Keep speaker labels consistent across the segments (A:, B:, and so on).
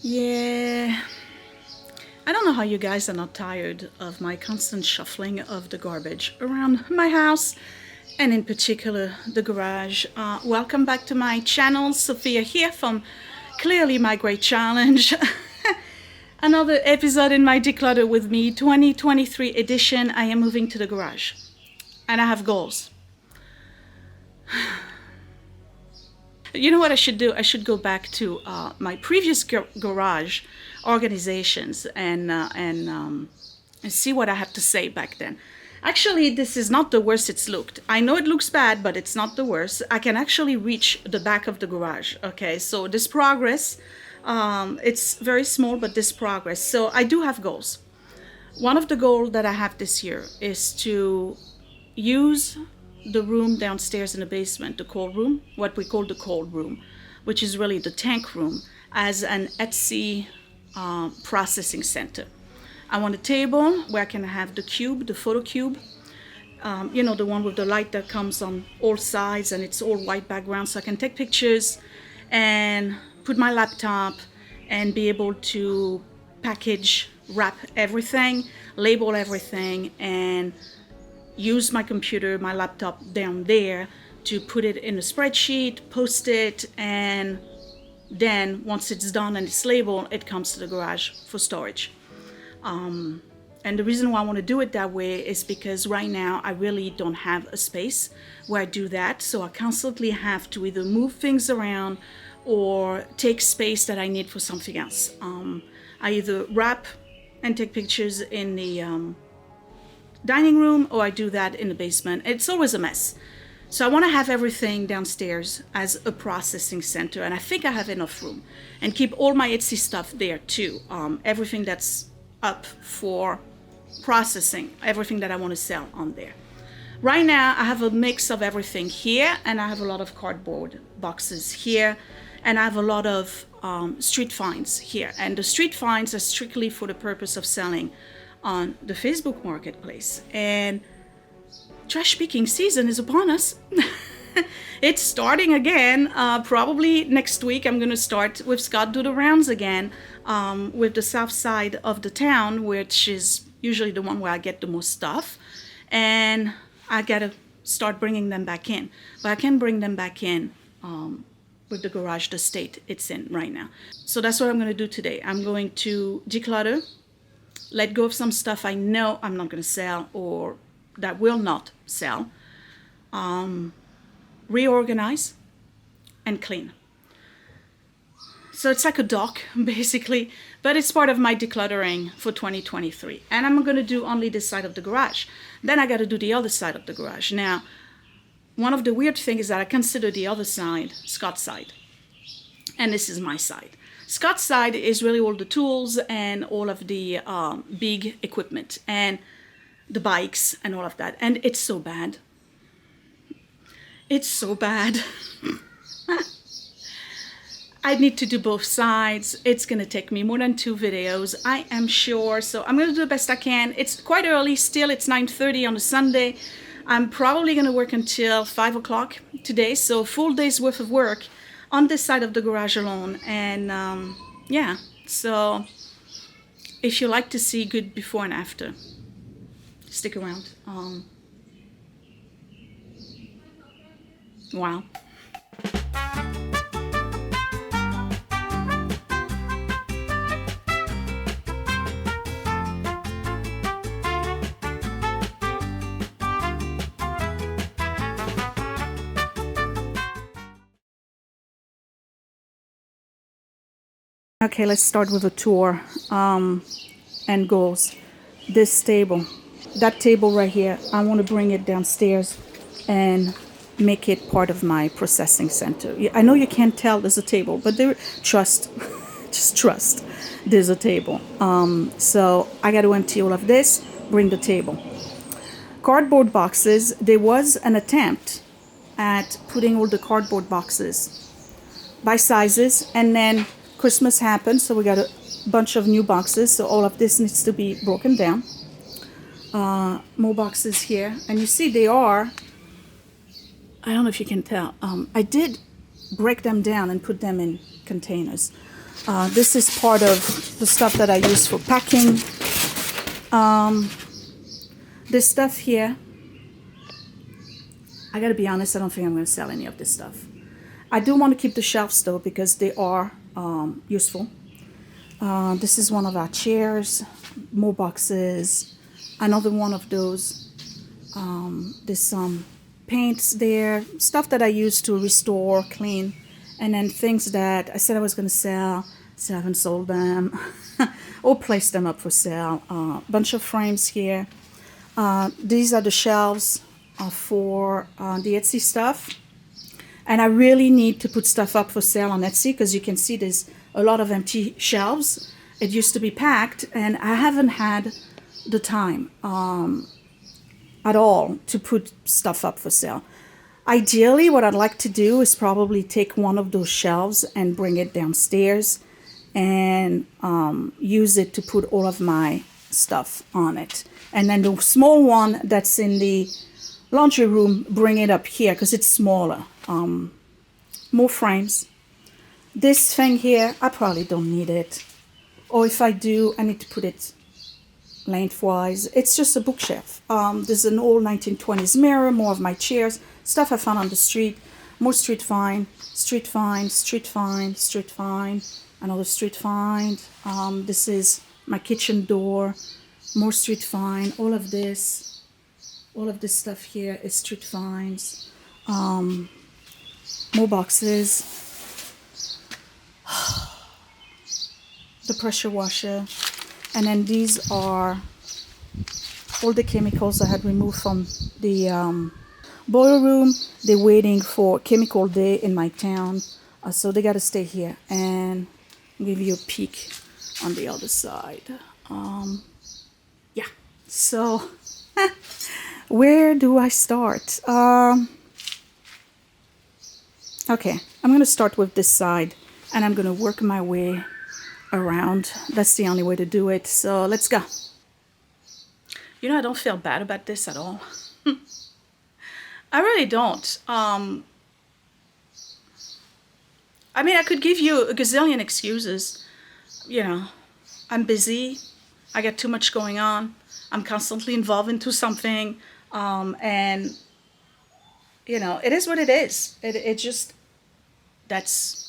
A: Yeah, I don't know how you guys are not tired of my constant shuffling of the garbage around my house and in particular the garage. Welcome back to my channel. Sophia here from Clearly My Great Challenge. Another episode in my Declutter with Me 2023 edition. I am moving to the garage and I have goals. You know what I should do? I should go back to my previous garage organizations and see what I have to say back then. Actually, this is not the worst it's looked. I know it looks bad, but it's not the worst. I can actually reach the back of the garage. Okay, so this progress, it's very small, but this progress. So I do have goals. One of the goals that I have this year is to use the room downstairs in the basement, the cold room, what we call the cold room, which is really the tank room, as an Etsy processing center. I want a table where I can have the cube, the photo cube, you know, the one with the light that comes on all sides and it's all white background, so I can take pictures and put my laptop and be able to package, wrap everything, label everything, and use my computer, my laptop down there to put it in a spreadsheet, post it, and then once it's done and it's labeled, it comes to the garage for storage. And the reason why I want to do it that way is because right now I really don't have a space where I do that, so I constantly have to either move things around or take space that I need for something else. I either wrap and take pictures in the dining room, or I do that in the basement. It's always a mess. So I want to have everything downstairs as a processing center, and I think I have enough room, and keep all my Etsy stuff there too. Everything that's up for processing, everything that I want to sell on there. Right now I have a mix of everything here, and I have a lot of cardboard boxes here, and I have a lot of street finds here, and the street finds are strictly for the purpose of selling on the Facebook marketplace. And trash picking season is upon us. It's starting again. Probably next week I'm going to start with Scott do the rounds again, with the south side of the town, which is usually the one where I get the most stuff, and I gotta start bringing them back in. But I can bring them back in with the garage, the state it's in right now. So that's what I'm going to do today. I'm going to declutter, let go of some stuff I know I'm not going to sell or that will not sell, reorganize, and clean. So it's like a dock, basically, but it's part of my decluttering for 2023. And I'm going to do only this side of the garage. Then I got to do the other side of the garage. Now, one of the weird things is that I consider the other side Scott's side, and this is my side. Scott's side is really all the tools and all of the big equipment and the bikes and all of that. And it's so bad. It's so bad. I need to do both sides. It's going to take me more than 2 videos, I am sure. So I'm going to do the best I can. It's quite early still. It's 9:30 on a Sunday. I'm probably going to work until 5 o'clock today. So full day's worth of work on this side of the garage alone. And yeah, so if you like to see good before and after, stick around. Wow. Okay, let's start with a tour and goals. This table, that table right here, I want to bring it downstairs and make it part of my processing center. I know you can't tell there's a table, but trust, just trust, there's a table. So I got to empty all of this, bring the table. Cardboard boxes, there was an attempt at putting all the cardboard boxes by sizes, and then Christmas happened, so we got a bunch of new boxes, so all of this needs to be broken down. More boxes here, and you see they are, I don't know if you can tell, I did break them down and put them in containers. This is part of the stuff that I use for packing. This stuff here, I gotta be honest, I don't think I'm gonna sell any of this stuff. I do want to keep the shelves though because they are useful. This is one of our chairs, more boxes, another one of those. There's some paints there, stuff that I use to restore, clean, and then things that I said I was going to sell, so I haven't sold them, or placed them up for sale. Bunch of frames here. These are the shelves for the Etsy stuff. And I really need to put stuff up for sale on Etsy because you can see there's a lot of empty shelves. It used to be packed, and I haven't had the time at all to put stuff up for sale. Ideally, what I'd like to do is probably take one of those shelves and bring it downstairs and use it to put all of my stuff on it. And then the small one that's in the laundry room, bring it up here because it's smaller. More frames. This thing here, I probably don't need it. Or if I do, I need to put it lengthwise. It's just a bookshelf. There's an old 1920s mirror, more of my chairs, stuff I found on the street, more street find, street find, street find, street find, another street find. This is my kitchen door, more street find. All of this stuff here is street finds. More boxes. The pressure washer. And then these are all the chemicals I had removed from the boiler room. They're waiting for chemical day in my town. So they got to stay here. And I'll give you a peek on the other side. Yeah. So where do I start? Okay, I'm going to start with this side. And I'm going to work my way around. That's the only way to do it. So let's go. You know, I don't feel bad about this at all. I really don't. I mean, I could give you a gazillion excuses. You know, I'm busy. I got too much going on. I'm constantly involved into something. And, you know, it is what it is. It just, that's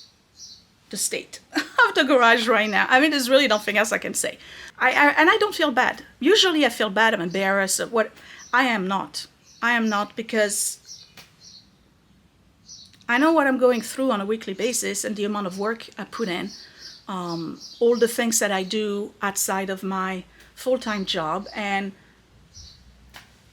A: the state of the garage right now. I mean, there's really nothing else I can say. And I don't feel bad. Usually I feel bad. I'm embarrassed of what I am not. I am not, because I know what I'm going through on a weekly basis and the amount of work I put in, all the things that I do outside of my full-time job. And,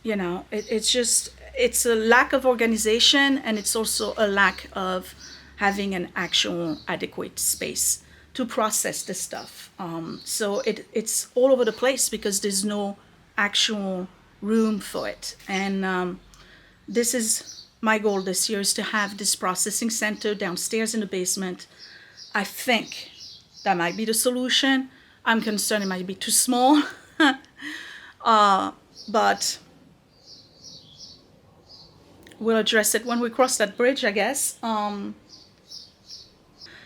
A: you know, it's a lack of organization, and it's also a lack of having an actual adequate space to process this stuff. So it's all over the place because there's no actual room for it. And this is my goal this year, is to have this processing center downstairs in the basement. I think that might be the solution. I'm concerned it might be too small. But we'll address it when we cross that bridge, I guess.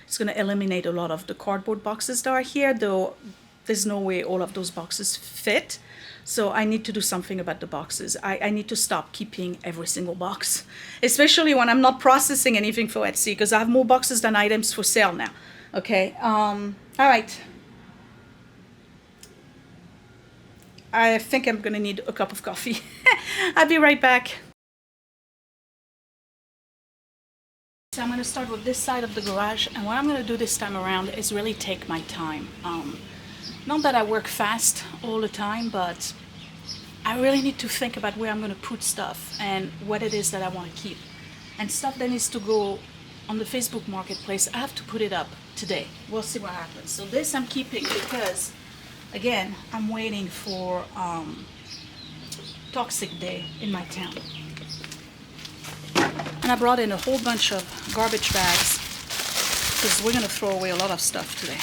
A: It's going to eliminate a lot of the cardboard boxes that are here, though there's no way all of those boxes fit. So I need to do something about the boxes. I need to stop keeping every single box, especially when I'm not processing anything for Etsy, because I have more boxes than items for sale now. Okay. All right. I think I'm going to need a cup of coffee. I'll be right back. So I'm going to start with this side of the garage, and what I'm going to do this time around is really take my time. Not that I work fast all the time, but I really need to think about where I'm going to put stuff and what it is that I want to keep. And stuff that needs to go on the Facebook Marketplace, I have to put it up today. We'll see what happens. So this I'm keeping because, again, I'm waiting for Toxic Day in my town. And I brought in a whole bunch of garbage bags because we're going to throw away a lot of stuff today.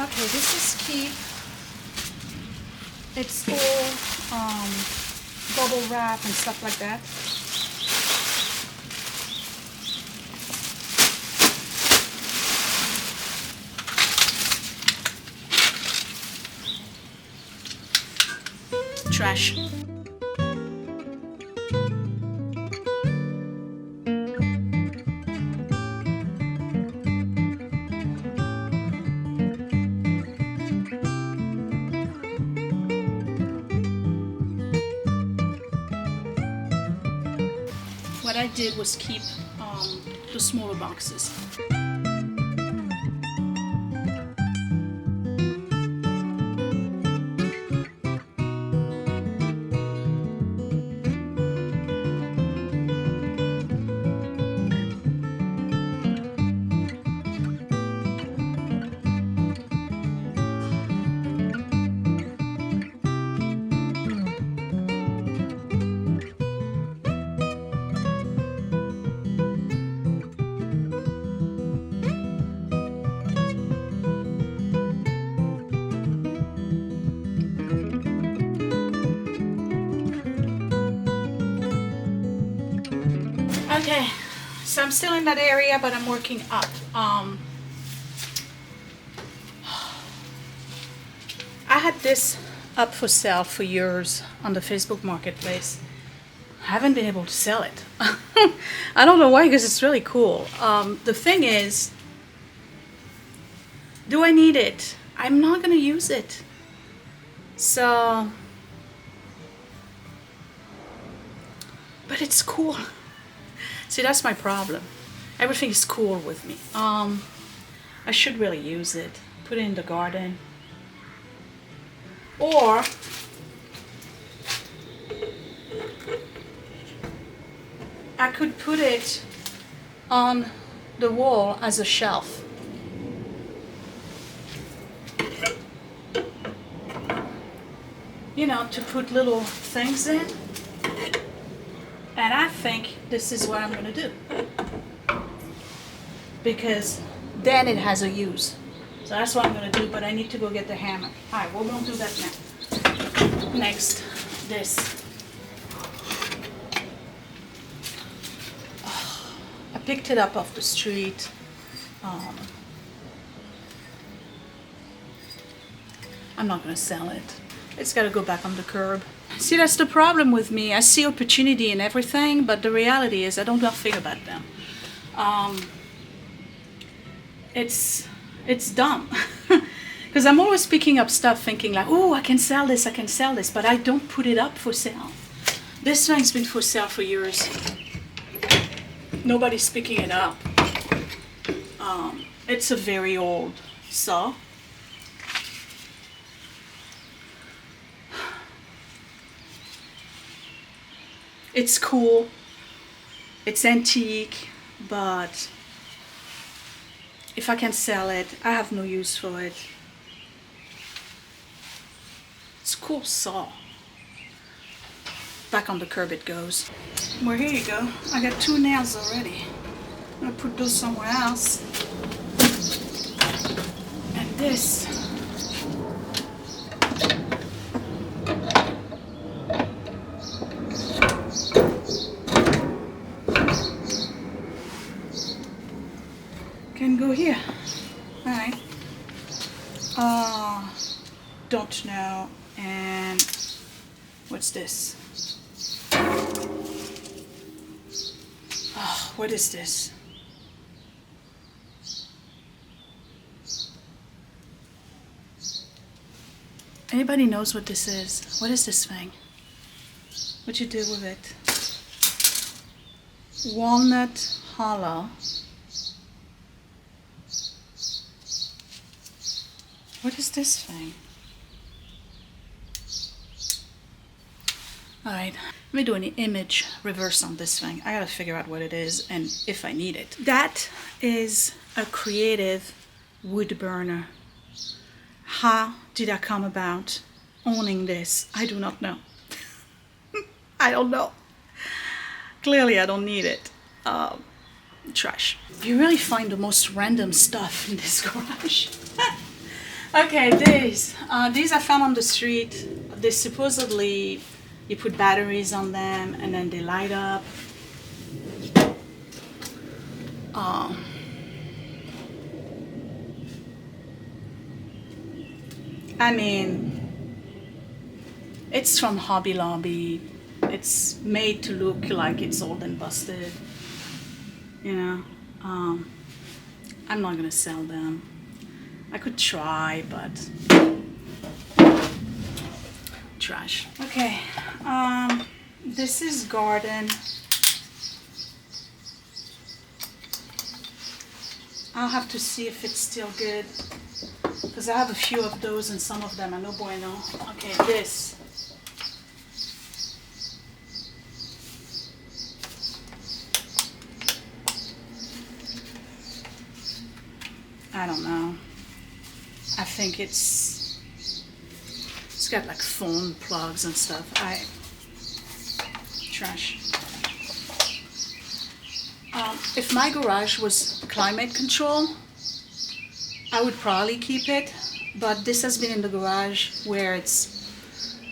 A: Okay, this is keep. It's all bubble wrap and stuff like that. Trash. What I did was keep the smaller boxes. Okay, so I'm still in that area, but I'm working up. I had this up for sale for years on the Facebook Marketplace. I haven't been able to sell it. I don't know why, because it's really cool. The thing is, do I need it? I'm not going to use it. So, but it's cool. See, that's my problem. Everything is cool with me. I should really use it. Put it in the garden. Or I could put it on the wall as a shelf. You know, to put little things in. And I think this is what I'm going to do. Because then it has a use. So that's what I'm going to do, but I need to go get the hammer. Alright, we're going to do that now. Next, this. Oh, I picked it up off the street. I'm not going to sell it. It's got to go back on the curb. See, that's the problem with me. I see opportunity in everything, but the reality is I don't know nothing about them. It's dumb. Because I'm always picking up stuff thinking like, oh, I can sell this, but I don't put it up for sale. This thing's been for sale for years. Nobody's picking it up. It's a very old saw. It's cool, it's antique, but if I can sell it, I have no use for it. It's a cool saw. Back on the curb it goes. Well, here you go. I got 2 nails already. I'm gonna put those somewhere else. And this. Can go here. Alright. Don't know. And what's this? Oh, what is this? Anybody knows what this is? What is this thing? What you do with it? Walnut hollow. What is this thing? Alright, let me do an image reverse on this thing. I gotta figure out what it is and if I need it. That is a creative wood burner. How did I come about owning this? I do not know. I don't know. Clearly I don't need it. Trash. You really find the most random stuff in this garage. Okay, these I found on the street. they supposedly, you put batteries on them and then they light up. I mean, it's from Hobby Lobby. It's made to look like it's old and busted. You know, I'm not gonna sell them. I could try, but trash. Okay, this is garden. I'll have to see if it's still good, because I have a few of those and some of them are no bueno. Okay, this. I don't know. I think it's got like phone plugs and stuff. Trash. If my garage was climate control, I would probably keep it, but this has been in the garage where it's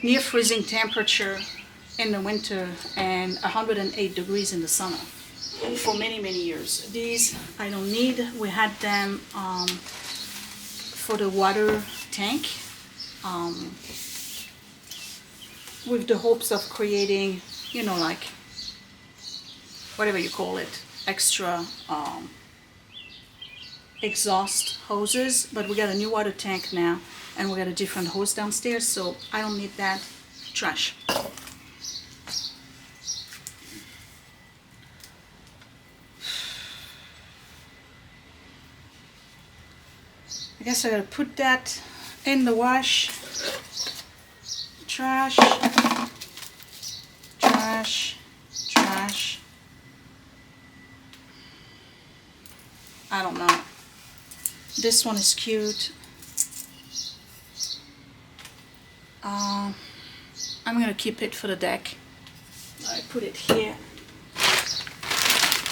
A: near freezing temperature in the winter and 108 degrees in the summer for many, many years. These I don't need. We had them for the water tank with the hopes of creating, you know, like whatever you call it, extra exhaust hoses, but we got a new water tank now and we got a different hose downstairs, so I don't need that. Trash. I guess I gotta put that in the wash. Trash, trash, trash. I don't know. This one is cute. I'm gonna keep it for the deck. I put it here.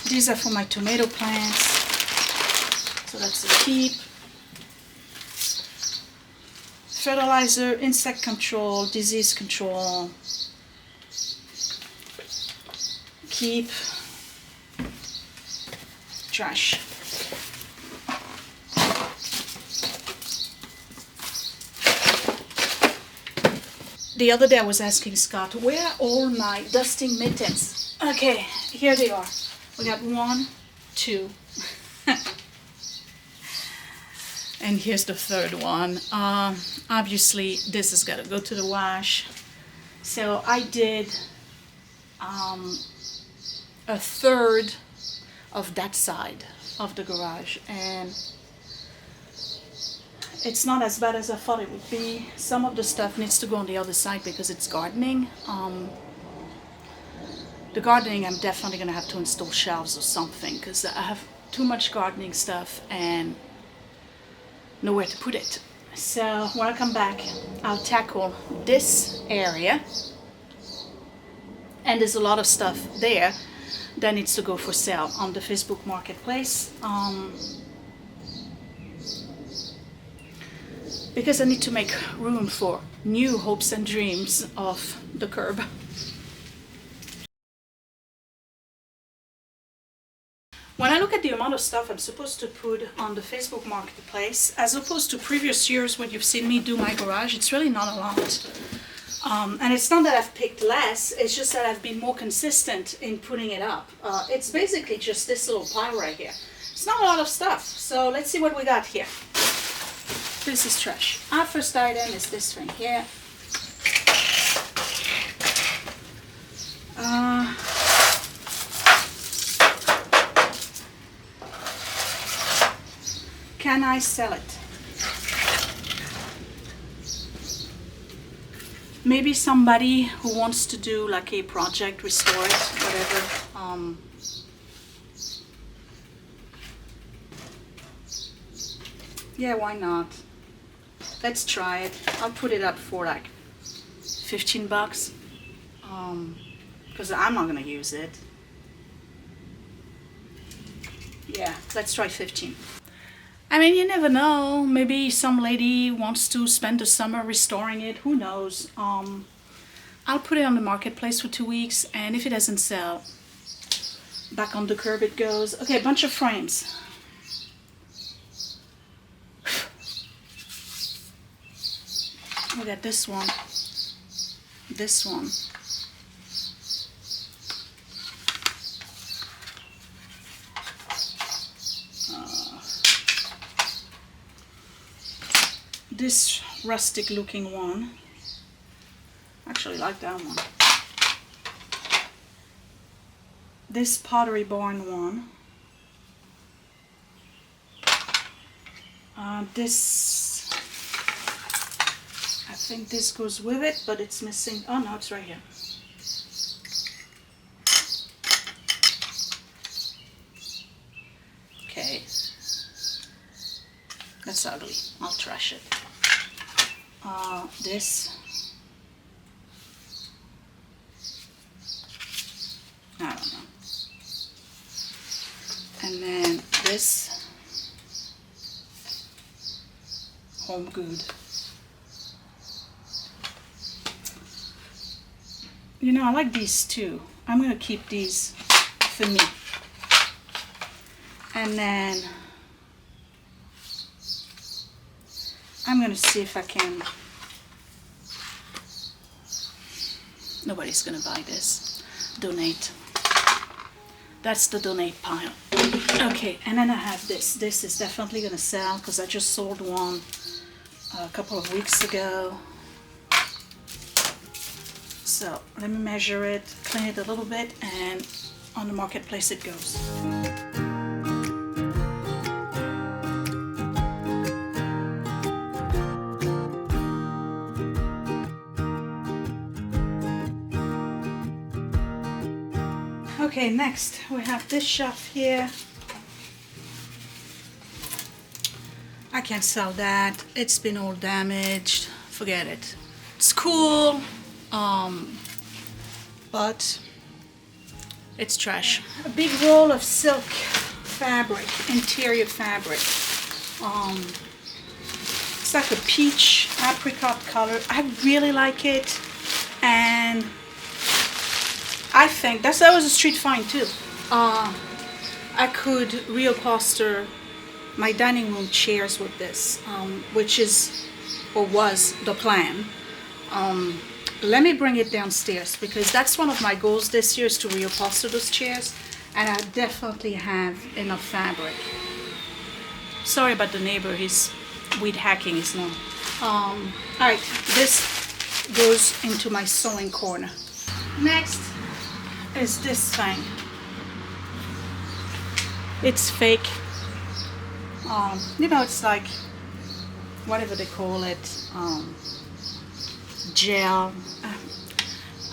A: These are for my tomato plants, so that's a keep. Fertilizer, insect control, disease control. Keep. Trash. The other day I was asking Scott, where are all my dusting mittens? Okay, here they are. We got 1, 2. And here's the third one. Obviously, this has got to go to the wash. So I did a third of that side of the garage, and it's not as bad as I thought it would be. Some of the stuff needs to go on the other side because it's gardening. The gardening, I'm definitely going to have to install shelves or something because I have too much gardening stuff and nowhere to put it. So when I come back, I'll tackle this area, and there's a lot of stuff there that needs to go for sale on the Facebook Marketplace, because I need to make room for new hopes and dreams off the curb. When I look at the amount of stuff I'm supposed to put on the Facebook Marketplace, as opposed to previous years when you've seen me do my garage, it's really not a lot. And it's not that I've picked less, it's just that I've been more consistent in putting it up. It's basically just this little pile right here. It's not a lot of stuff, so let's see what we got here. This is trash. Our first item is this thing here. Can I sell it? Maybe somebody who wants to do like a project, restore it, whatever. Yeah, why not? Let's try it. I'll put it up for like 15 bucks. Because I'm not gonna use it. Yeah, let's try 15. I mean, you never know. Maybe some lady wants to spend the summer restoring it. Who knows? I'll put it on the marketplace for 2 weeks, and if it doesn't sell, back on the curb it goes. Okay, a bunch of frames. Look at this one. This one. This rustic looking one. Actually like that one. This Pottery Barn one. This, I think this goes with it, but it's missing. Oh no, it's right here. Okay. That's ugly. I'll trash it. This. I don't know. And then this. Home Good. You know, I like these too. I'm going to keep these for me. And then I'm going to see if I can. Nobody's going to buy this. Donate. That's the donate pile. Okay, and then I have this. This is definitely going to sell because I just sold one a couple of weeks ago. So let me measure it, clean it a little bit, and on the marketplace it goes. Okay, next we have this shelf here. I can't sell that. It's been all damaged. Forget it. It's cool, but it's trash. A big roll of silk fabric, interior fabric. It's like a peach apricot color. I really like it, and I think that was a street find too. I could reupholster my dining room chairs with this, which is or was the plan. Let me bring it downstairs because that's one of my goals this year is to reupholster those chairs, and I definitely have enough fabric. Sorry about the neighbor, he's weed hacking his lawn. Alright, this goes into my sewing corner. Next is this thing. It's fake. You know, it's like whatever they call it, gel.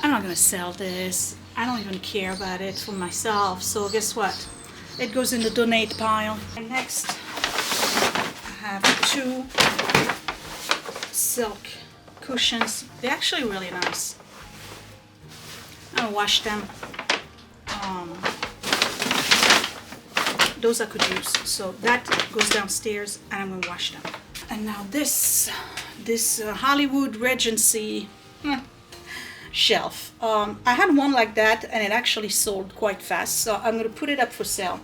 A: I'm not gonna sell this. I don't even care about it for myself. So guess what? It goes in the donate pile. And next, I have 2 silk cushions. They're actually really nice. I'm gonna wash them. Those I could use. So that goes downstairs and I'm gonna wash them. And now this Hollywood Regency shelf. I had one like that and it actually sold quite fast. So I'm gonna put it up for sale.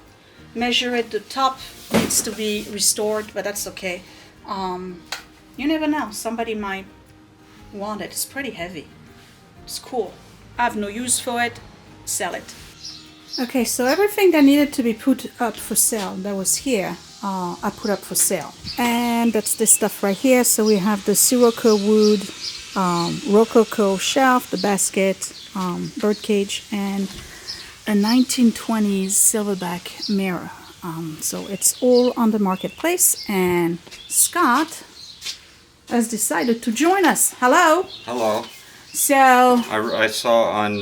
A: Measure it. The top needs to be restored, but that's okay. You never know. Somebody might want it. It's pretty heavy. It's cool. I have no use for it. Sell it. Okay, so everything that needed to be put up for sale that was here, I put up for sale. And that's this stuff right here. So we have the Sirocco wood, Rococo shelf, the basket, birdcage, and a 1920s silverback mirror. So it's all on the marketplace, and Scott has decided to join us. Hello.
B: Hello.
A: So
B: I saw on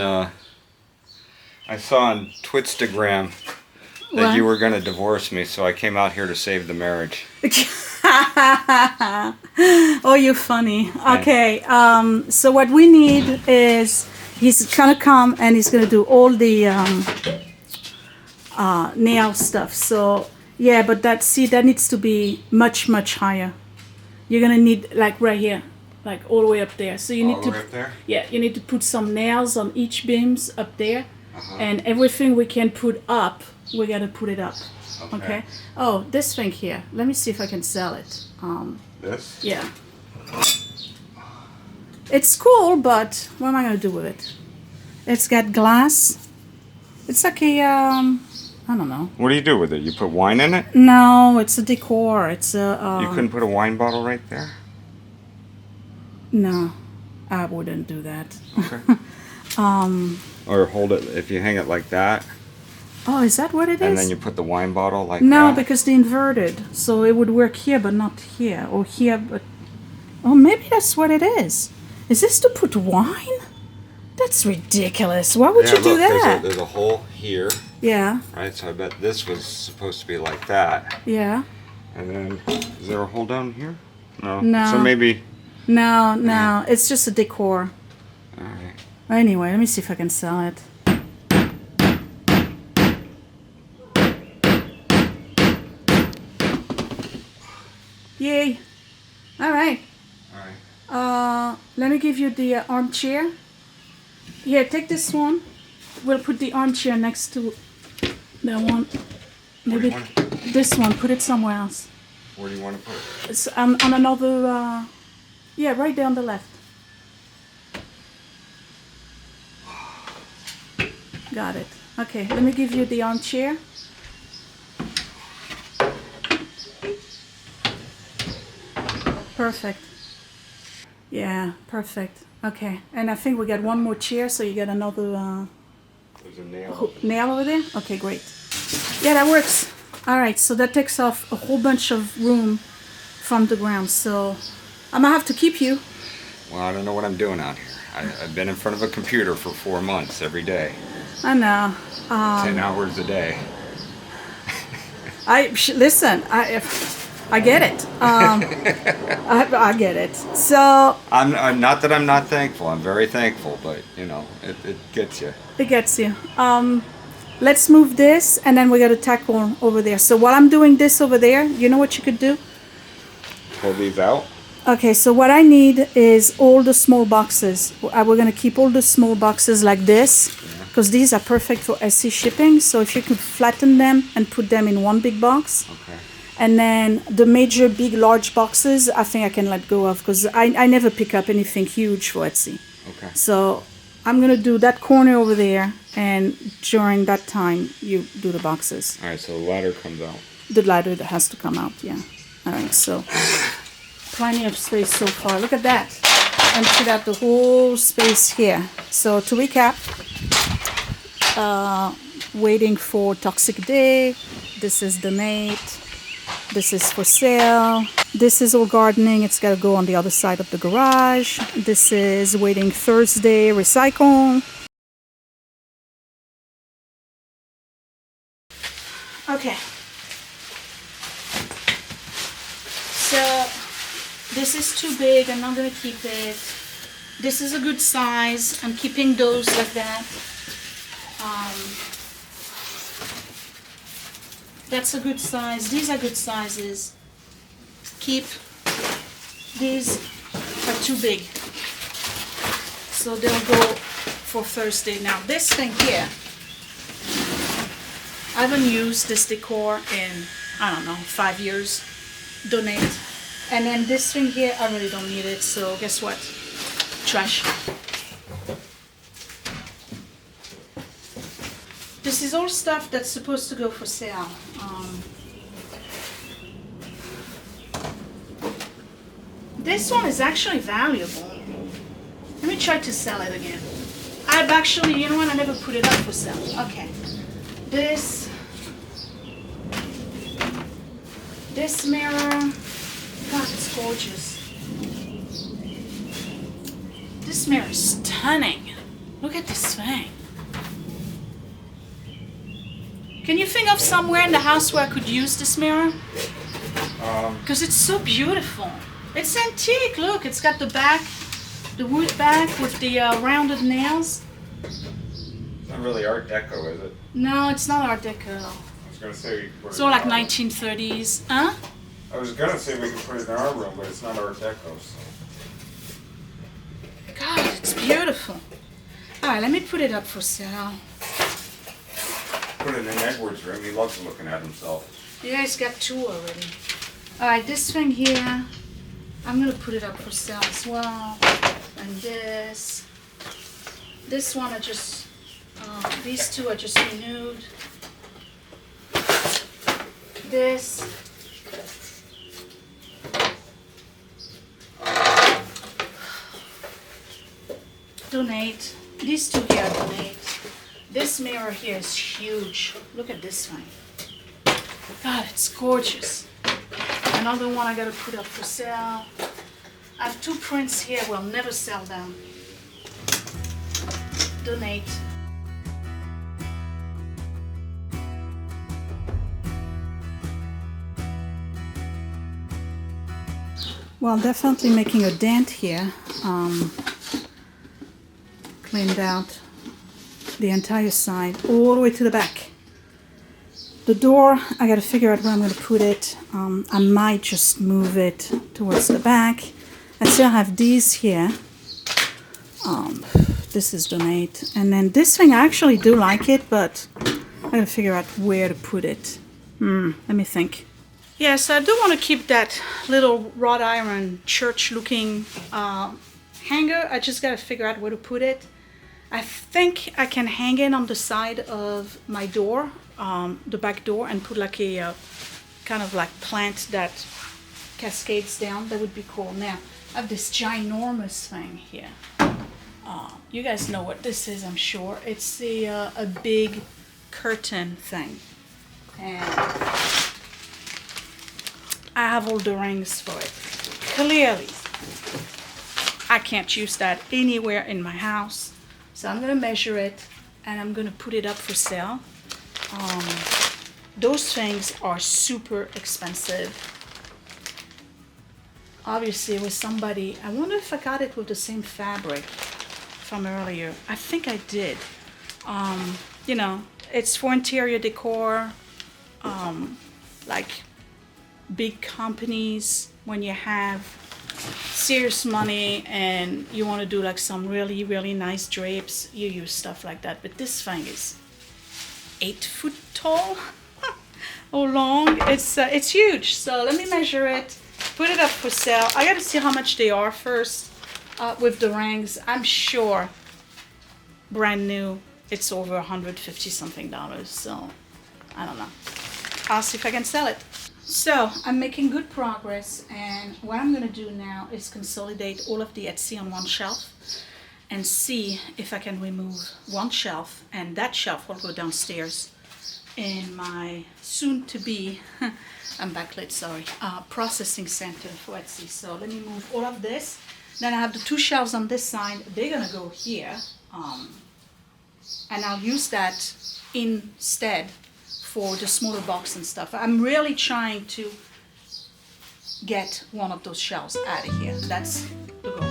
B: Twitstagram that you were going to divorce me, so I came out here to save the marriage.
A: Oh, you're funny. Okay, so what we need is he's gonna come and he's gonna do all the nail stuff. So Yeah, but that needs to be much, much higher. You're gonna need like right here, like all the way up there. So you
B: All
A: need
B: the
A: to
B: way up there?
A: yeah, you need to put some nails on each beams up there,
B: Uh-huh.
A: and everything we can put up, we gotta put it up. Okay. Oh, this thing here. Let me see if I can sell it.
B: This?
A: Yeah. It's cool, but what am I gonna do with it? It's got glass. It's like a I don't know.
B: What do you do with it? You put wine in it?
A: No, it's a decor. It's a.
B: You couldn't put a wine bottle right there?
A: No, I wouldn't do that.
B: Okay. Or hold it, if you hang it like that,
A: Oh, is that what it is?
B: and then you put the wine bottle like
A: No,
B: that?
A: because they inverted, so it would work here, but not here, or here, but. Oh, maybe that's what it is. Is this to put wine? That's ridiculous. Why would you do
B: look,
A: that?
B: There's a hole here,
A: Yeah,
B: right? So I bet this was supposed to be like that.
A: yeah.
B: And then, is there a hole down here? No.
A: No.
B: So maybe,
A: No, it's just a decor.
B: alright.
A: Anyway, let me see if I can sell it. Yay. All right.
B: Alright.
A: Let me give you the armchair. Here, take this one. We'll put the armchair next to that one. Maybe
B: want?
A: this one. Put it somewhere else.
B: Where do you want to put it?
A: It's on another. Yeah, right there on the left. Got it. Okay, let me give you the armchair. Perfect. Yeah, perfect. Okay, and I think we got one more chair, so you got another
B: There's a nail.
A: nail over there? Okay, great. Yeah, that works. All right, so that takes off a whole bunch of room from the ground, so I'm gonna have to keep you.
B: Well, I don't know what I'm doing out here. I've been in front of a computer for 4 months every day.
A: I know.
B: 10 hours a day.
A: Listen. I get it. I get it. So
B: I'm not that I'm not thankful. I'm very thankful, but you know, it gets you.
A: it gets you. Let's move this, and then we got to tackle over there. So while I'm doing this over there, you know what you could do?
B: Pull these out.
A: Okay, so what I need is all the small boxes. We're gonna keep all the small boxes like this, because these are perfect for Esty shipping. So if you could flatten them and put them in one big box.
B: Okay.
A: And then the major, big, large boxes, I think I can let go of, because I never pick up anything huge for Etsy.
B: Okay.
A: So I'm going to do that corner over there, and during that time, you do the boxes.
B: All right. So the ladder comes out.
A: The ladder that has to come out, yeah. All right, so plenty of space so far. Look at that. Emptied out the whole space here. So to recap, waiting for Toxic Day. This is donate. This is for sale. This is all gardening. It's got to go on the other side of the garage. This is waiting Thursday, recycle. Okay. So this is too big. I'm not going to keep it. This is a good size. I'm keeping those like that. That's a good size. These are good sizes. Keep. These are too big, so they'll go for Thursday. Now this thing here, I haven't used this decor in, I don't know, 5 years. Donate. And then this thing here, I really don't need it, so guess what? Trash. This is all stuff that's supposed to go for sale. This one is actually valuable. Let me try to sell it again. I've actually, you know what, I never put it up for sale. Okay. This mirror, God, it's gorgeous. This mirror is stunning. Look at this thing. Can you think of somewhere in the house where I could use this mirror? Because it's so beautiful. It's antique, look, it's got the back, the wood back with the rounded nails.
B: It's not really Art Deco, is it?
A: No, it's not Art Deco.
B: was gonna say we could put it
A: So
B: in
A: like
B: our room.
A: 1930s, huh?
B: I was gonna say we could put it in our room, but it's not Art Deco, so.
A: God, it's beautiful. All right, let me put it up for sale.
B: Put it in Edward's room. He loves looking at himself.
A: Yeah, he's got 2 already. All right, this thing here, I'm gonna put it up for sale as well. And this one I just, these 2 are just renewed. This. Donate. These 2 here donate. This mirror here is huge. Look at this one. God, it's gorgeous. Another one I gotta put up for sale. I have 2 prints here. We'll never sell them. Donate. Well, definitely making a dent here. Cleaned out the entire side all the way to the back. The door, I gotta figure out where I'm gonna put it. I might just move it towards the back. I still have these here. This is donate. And then this thing, I actually do like it, but I gotta figure out where to put it. Let me think. Yes, I do want to keep that little wrought iron church looking hanger. I just gotta figure out where to put it. I think I can hang it on the side of my door, the back door, and put like a kind of like plant that cascades down. That would be cool. Now, I have this ginormous thing here. You guys know what this is, I'm sure. It's a big curtain thing. And I have all the rings for it. Clearly, I can't use that anywhere in my house. So I'm gonna measure it and I'm gonna put it up for sale. Those things are super expensive. Obviously with somebody, I wonder if I got it with the same fabric from earlier. I think I did. You know, it's for interior decor, like big companies, when you have serious money and you want to do like some really, really nice drapes, you use stuff like that. But this thing is 8 foot tall or long. It's huge. So let me measure it, put it up for sale. I gotta see how much they are first with the rings. I'm sure brand new it's over $150 something. So I don't know. I'll see if I can sell it. So I'm making good progress, and what I'm gonna do now is consolidate all of the Etsy on one shelf and see if I can remove one shelf, and that shelf will go downstairs in my soon-to-be, I'm backlit, sorry, processing center for Etsy. So let me move all of this. Then I have the 2 shelves on this side. They're gonna go here, and I'll use that instead for the smaller box and stuff. I'm really trying to get one of those shelves out of here. That's the goal.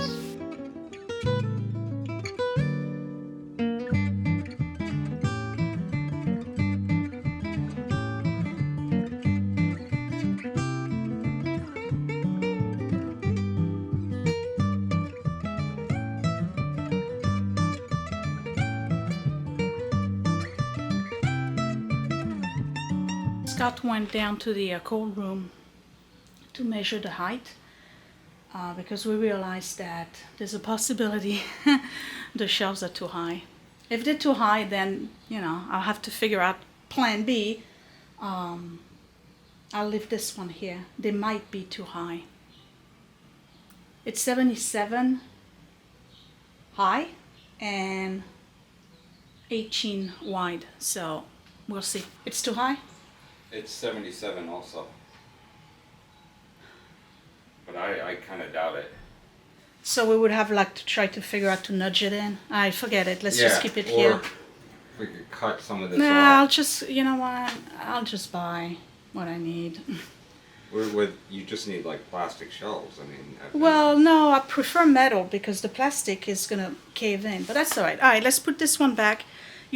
A: Scott went down to the cold room to measure the height because we realized that there's a possibility the shelves are too high. If they're too high, then, you know, I'll have to figure out plan B. I'll leave this one here. They might be too high. It's 77 high and 18 wide, so we'll see. It's too high?
B: It's 77 also. But I kind of doubt it.
A: So we would have like to try to figure out to nudge it in. I forget it. Let's just keep it here.
B: Or we could cut some of this
A: Nah,
B: off.
A: I'll just, you know what? I'll just buy what I need.
B: You just need like plastic shelves. I mean.
A: Well, no, I prefer metal because the plastic is gonna cave in. But that's all right. All right, let's put this one back.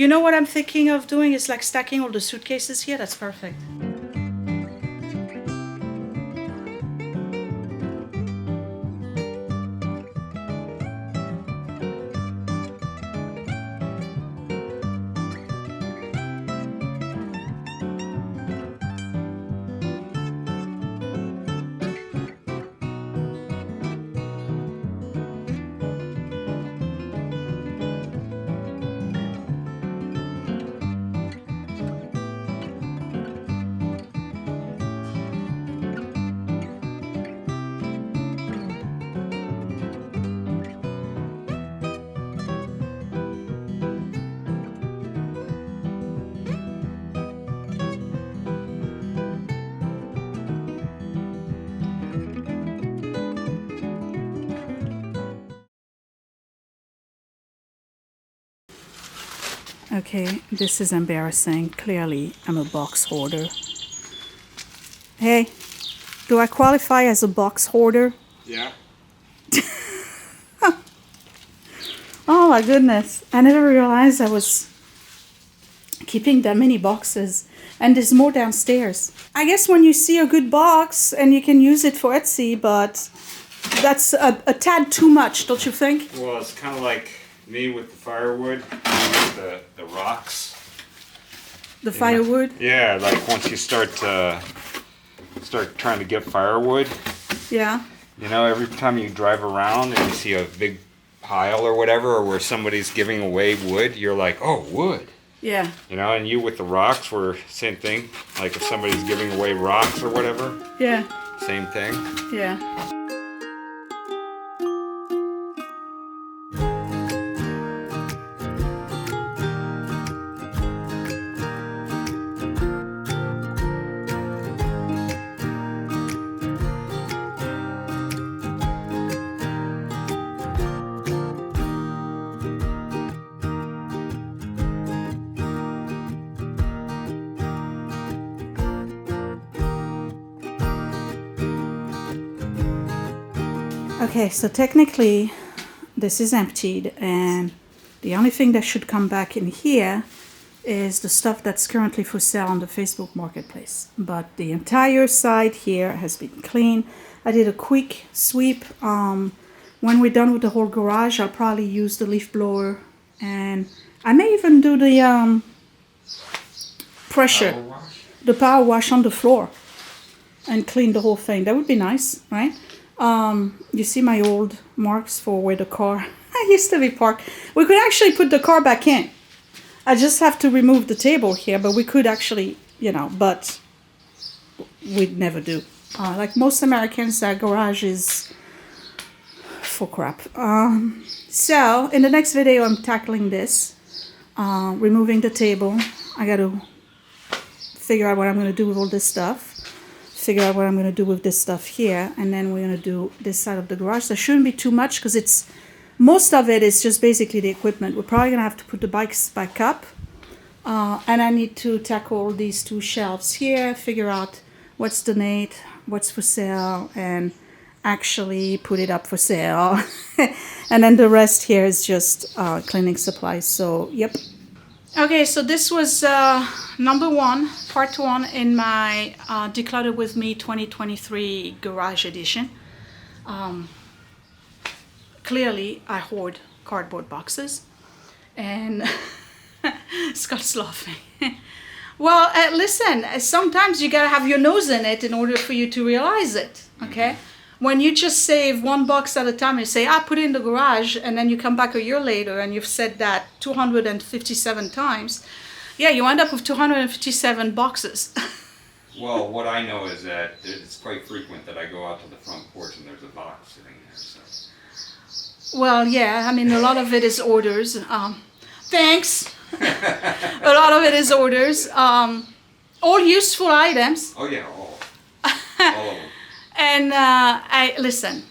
A: You know what I'm thinking of doing is like stacking all the suitcases here. That's perfect. Okay, this is embarrassing. Clearly, I'm a box hoarder. Hey, do I qualify as a box hoarder?
B: Yeah.
A: Oh my goodness. I never realized I was keeping that many boxes. And there's more downstairs. I guess when you see a good box and you can use it for Etsy, but that's a tad too much, don't you think?
B: Well, it's kind of like me with the firewood, with the rocks.
A: The firewood?
B: Yeah, like once you start trying to get firewood,
A: Yeah.
B: you know, every time you drive around and you see a big pile or whatever, or where somebody's giving away wood, you're like, oh, wood.
A: Yeah.
B: You know, and you with the rocks were same thing. Like if somebody's giving away rocks or whatever,
A: Yeah.
B: same thing.
A: Yeah. Okay, so technically this is emptied, and the only thing that should come back in here is the stuff that's currently for sale on the Facebook Marketplace. But the entire side here has been clean. I did a quick sweep. When we're done with the whole garage, I'll probably use the leaf blower, and I may even do the pressure, the power wash on the floor and clean the whole thing. That would be nice, right? You see my old marks for where the car used to be parked. We could actually put the car back in. I just have to remove the table here, but we could actually, you know, but we'd never do. Like most Americans, our garage is for crap. So in the next video, I'm tackling this, removing the table. I got to figure out what I'm going to do with all this stuff. Figure out what I'm going to do with this stuff here, and then we're going to do this side of the garage. There shouldn't be too much because it's most of it is just basically the equipment. We're probably going to have to put the bikes back up, and I need to tackle these two shelves here, figure out what's donate, what's for sale, and actually put it up for sale. And then the rest here is just cleaning supplies. So yep. Okay, so this was number one, part one in my Declutter With Me 2023 Garage Edition. Clearly, I hoard cardboard boxes, and Scott's laughing. Well, listen, sometimes you gotta have your nose in it in order for you to realize it, okay? When you just save one box at a time and say, put it in the garage, and then you come back a year later and you've said that 257 times, yeah, you end up with 257 boxes.
B: Well, what I know is that it's quite frequent that I go out to the front porch and there's a box sitting there. So.
A: Well, yeah, I mean, a lot of it is orders. Thanks. A lot of it is orders. All useful items.
B: Oh, yeah, all of them.
A: And listen,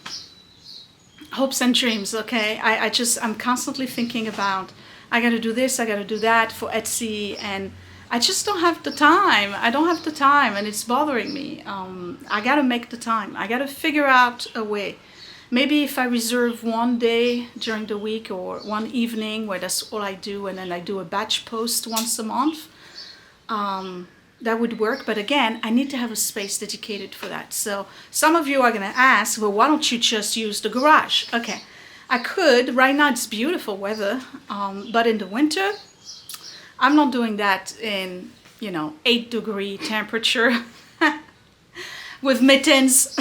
A: hopes and dreams, okay? I'm constantly thinking about, I gotta do this, I gotta do that for Etsy, and I just don't have the time. I don't have the time, and it's bothering me. I gotta make the time. I gotta figure out a way. maybe if I reserve one day during the week or one evening where that's all I do, and then I do a batch post once a month, that would work. But again, I need to have a space dedicated for that. So some of you are going to ask, well, why don't you just use the garage? Okay, I could. Right now it's beautiful weather, but in the winter, I'm not doing that in, 8-degree temperature with mittens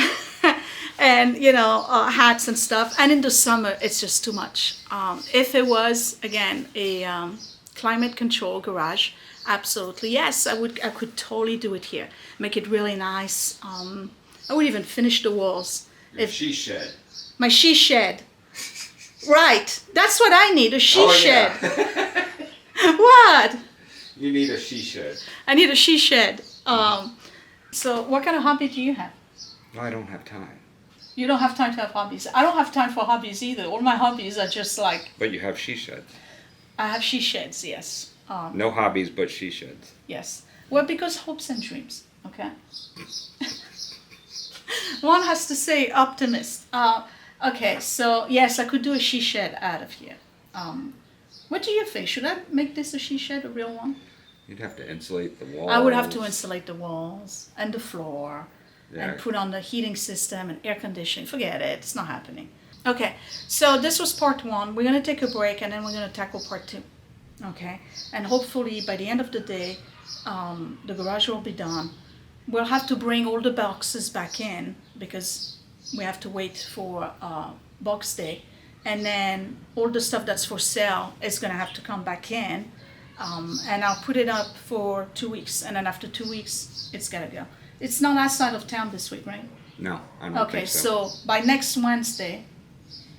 A: and, hats and stuff. And in the summer, it's just too much. If it was, again, a climate control garage, absolutely, yes, I could totally do it here. Make it really nice. I would even finish the walls.
B: She shed.
A: My she shed. Right, that's what I need, a she shed.
B: Yeah.
A: What?
B: You need a she shed.
A: I need a she shed. So what kind of hobby do you have?
B: Well, I don't have time.
A: You don't have time to have hobbies. I don't have time for hobbies either. All my hobbies are just like...
B: But you have she sheds.
A: I have she sheds, yes.
B: No hobbies but she sheds.
A: Yes. Well, because hopes and dreams, okay? One has to say optimist. Okay, so yes, I could do a she shed out of here. What do you think? Should I make this a she shed, a real one?
B: You'd have to insulate the walls.
A: I would have to insulate the walls and the floor,
B: Yeah.
A: and put on the heating system and air conditioning. Forget it, it's not happening. Okay, so this was part 1. We're gonna take a break and then we're gonna tackle part 2. Okay, and hopefully by the end of the day, the garage will be done. We'll have to bring all the boxes back in because we have to wait for box day, and then all the stuff that's for sale is gonna have to come back in, and I'll put it up for 2 weeks, and then after 2 weeks, it's gotta go. It's not outside of town this week, right?
B: No, I don't
A: Okay,
B: think so.
A: so by next Wednesday,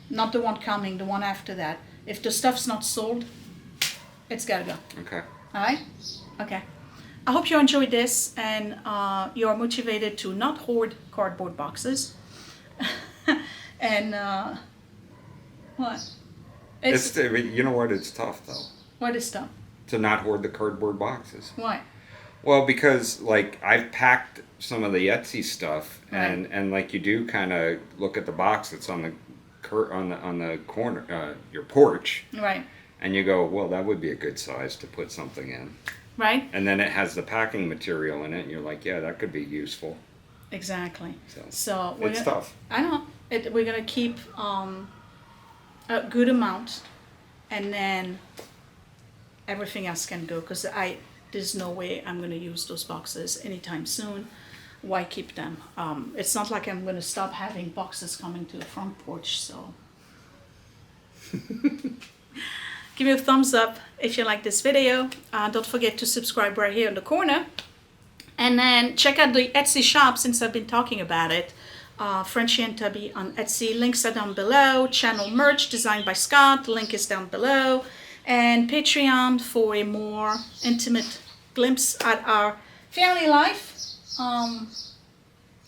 A: not the one coming, the one after that, if the stuff's not sold, it's gotta go.
B: Okay.
A: All right? Okay. I hope you enjoyed this and you're motivated to not hoard cardboard boxes. And what?
B: You know what? It's tough though.
A: What is stuff?
B: To not hoard the cardboard boxes.
A: Why?
B: Well, because like I've packed some of the Etsy stuff,
A: Right.
B: and like you do kind of look at the box that's on the on the corner your porch,
A: Right.
B: and you go, well, that would be a good size to put something in.
A: Right?
B: And then it has the packing material in it, and you're like, yeah, that could be useful.
A: Exactly.
B: So
A: So
B: it's tough.
A: I know. We're gonna keep a good amount, and then everything else can go, because there's no way I'm gonna use those boxes anytime soon. Why keep them? It's not like I'm gonna stop having boxes coming to the front porch. So give me a thumbs up if you like this video. Don't forget to subscribe right here in the corner. And then check out the Etsy shop since I've been talking about it. Frenchie and Tubby on Etsy. Links are down below. Channel merch designed by Scott. Link is down below. And Patreon for a more intimate glimpse at our family life.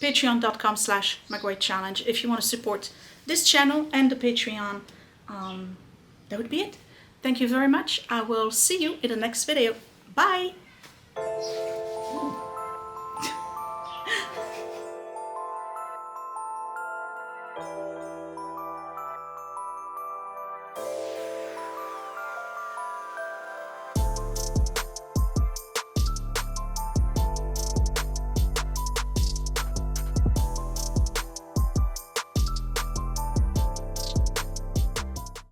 A: Patreon.com/mygreatchallenge if you want to support this channel and the Patreon. That would be it. Thank you very much. I will see you in the next video. Bye.